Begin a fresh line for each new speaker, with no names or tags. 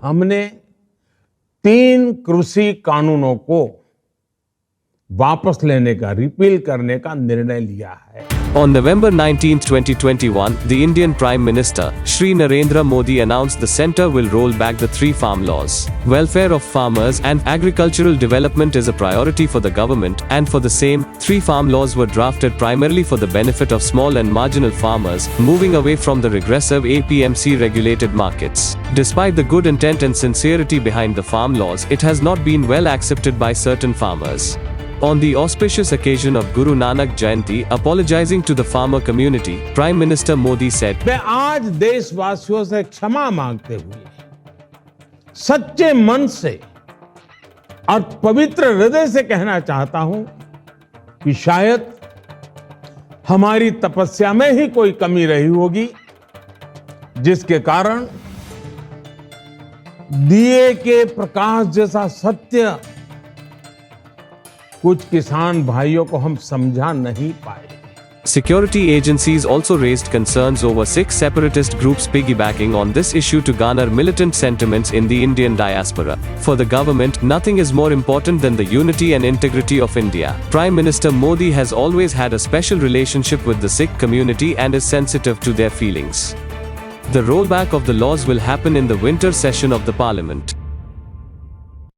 हमने 3 कृषि कानूनों को वापस लेने का, रिपील करने का निर्णय लिया है।
On November 19, 2021, the Indian Prime Minister, Shri Narendra Modi announced the centre will roll back the 3 farm laws. Welfare of farmers and agricultural development is a priority for the government, and for the same, 3 farm laws were drafted primarily for the benefit of small and marginal farmers, moving away from the regressive APMC regulated markets. Despite the good intent and sincerity behind the farm laws, it has not been well accepted by certain farmers. On the auspicious occasion of Guru Nanak Jayanti, apologizing to the farmer community, Prime Minister Modi said,
मैं आज देशवासियों से क्षमा मांगते हुए सच्चे मन से और पवित्र हृदय से कहना चाहता हूं कि शायद हमारी तपस्या में ही कोई कमी रही होगी, जिसके कारण दिए के प्रकाश जैसा सत्य कुछ किसान भाइयों को हम समझा नहीं पाए.
Security agencies also raised concerns over 6 separatist groups piggybacking on this issue to garner militant sentiments in the Indian diaspora. For the government, nothing is more important than the unity and integrity of India. Prime Minister Modi has always had a special relationship with the Sikh community and is sensitive to their feelings. The rollback of the laws will happen in the winter session of the parliament.